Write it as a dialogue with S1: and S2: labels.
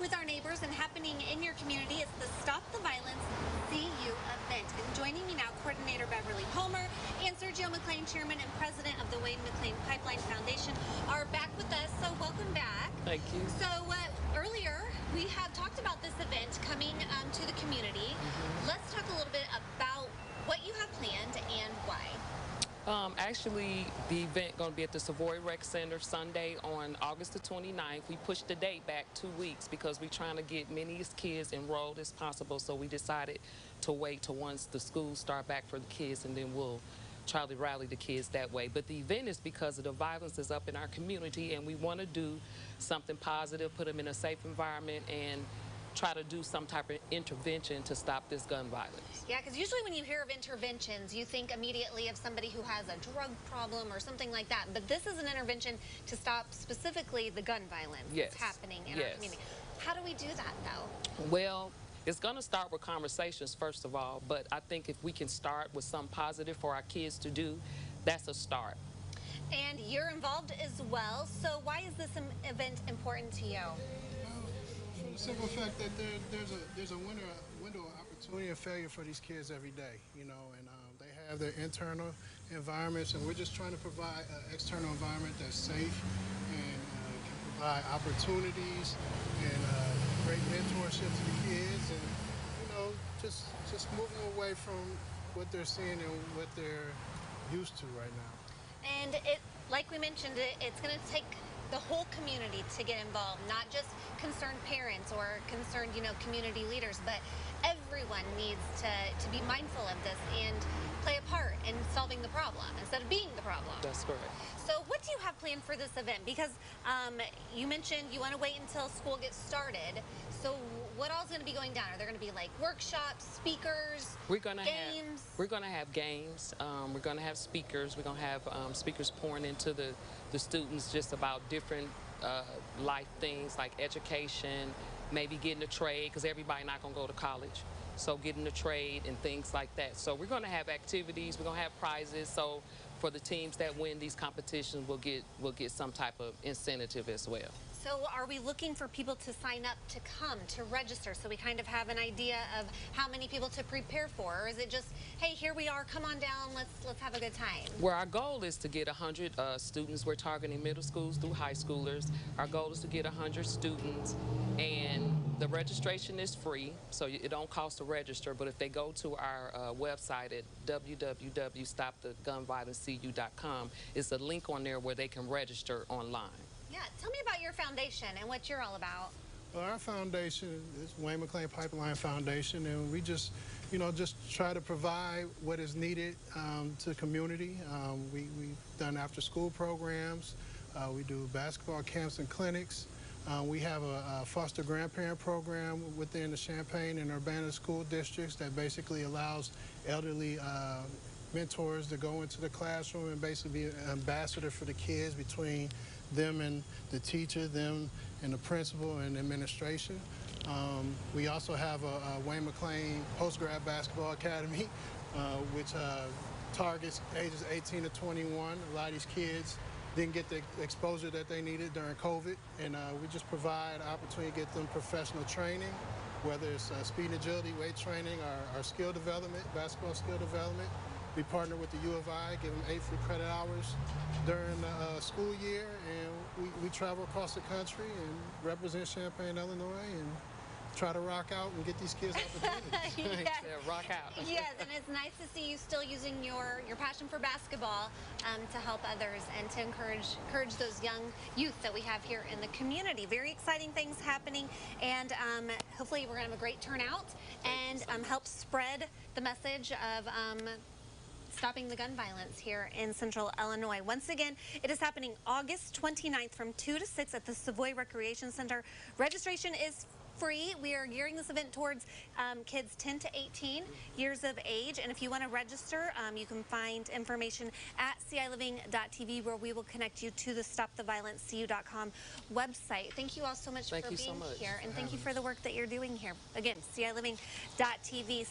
S1: with our neighbors and happening in your community. It's the Stop the Violence CU event. And joining me now, Coordinator Beverly Palmer and Sergio McLean, Chairman and President of the Wayne McLean Pipeline Foundation, are back with us. So welcome back.
S2: Thank you.
S1: So earlier we have talked about this event coming to the community. Let's talk a little bit about what you have planned and why.
S2: Actually, the event going to be at the Savoy Rec Center Sunday on August the 29th. We pushed the date back 2 weeks because we're trying to get many kids enrolled as possible. So we decided to wait till once the schools start back for the kids, and then we'll try to rally the kids that way. But the event is because of the violence is up in our community, and we want to do something positive, put them in a safe environment, and try to do some type of intervention to stop this gun violence.
S1: Yeah, because usually when you hear of interventions, you think immediately of somebody who has a drug problem or something like that. But this is an intervention to stop specifically the gun violence that's happening in our community. How do we do that, though?
S2: Well, it's going to start with conversations, first of all. But I think if we can start with something positive for our kids to do, that's a start.
S1: And you're involved as well. So why is this event important to you?
S3: The simple fact that there's a window of opportunity and failure for these kids every day, you know, and they have their internal environments, and we're just trying to provide an external environment that's safe and can provide opportunities and great mentorship to the kids, and you know, just moving away from what they're seeing and what they're used to right now.
S1: And like we mentioned, it's going to take the whole community to get involved, not just concerned parents or concerned, you know, community leaders, but everyone needs to be mindful of this and play a part in solving the problem instead of being the problem.
S2: That's correct.
S1: So what do you have planned for this event? Because you mentioned you want to wait until school gets started. So what all is going to be going down? Are there going to be like workshops, speakers, games?
S2: We're going to have games. We're going to have speakers. We're going to have speakers pouring into the students just about different life things like education, maybe getting a trade, because everybody not going to go to college. So getting a trade and things like that. So we're going to have activities. We're going to have prizes. So for the teams that win these competitions, we'll get some type of incentive as well.
S1: So are we looking for people to sign up to come, to register, so we kind of have an idea of how many people to prepare for? Or is it just, hey, here we are, come on down, let's have a good time?
S2: Well, our goal is to get 100 students. We're targeting middle schools through high schoolers. Our goal is to get 100 students, and the registration is free, so it don't cost to register. But if they go to our website at www.stopthegunviolencecu.com, it's a link on there where they can register online.
S1: Yeah, tell me about your foundation and what you're all about.
S3: Well, our foundation is Wayne McLean Pipeline Foundation, and we just try to provide what is needed to the community. We've done after-school programs. We do basketball camps and clinics. We have a foster grandparent program within the Champaign and Urbana school districts that basically allows elderly mentors to go into the classroom and basically be an ambassador for the kids between them and the teacher, them and the principal and administration. We also have a Wayne McLean Post-Grad Basketball Academy, which targets ages 18 to 21. A lot of these kids didn't get the exposure that they needed during COVID, and we just provide opportunity to get them professional training, whether it's speed and agility, weight training, or skill development, basketball skill development. We partner with the U of I, give them 8 free credit hours during the school year, and we travel across the country and represent Champaign, Illinois, and try to rock out and get these kids opportunities.
S1: Yes.
S2: Yeah, rock out.
S1: Yes, and it's nice to see you still using your passion for basketball to help others and to encourage those young youth that we have here in the community. Very exciting things happening, and hopefully we're going to have a great turnout and help spread the message of stopping the gun violence here in Central Illinois. Once again, it is happening August 29th from 2 to 6 at the Savoy Recreation Center. Registration is free. We are gearing this event towards kids 10 to 18 years of age. And if you want to register, you can find information at CILiving.tv, where we will connect you to the StopTheViolenceCU.com website. Thank you all so much for being here. And thank you for the work that you're doing here. Again, CILiving.tv.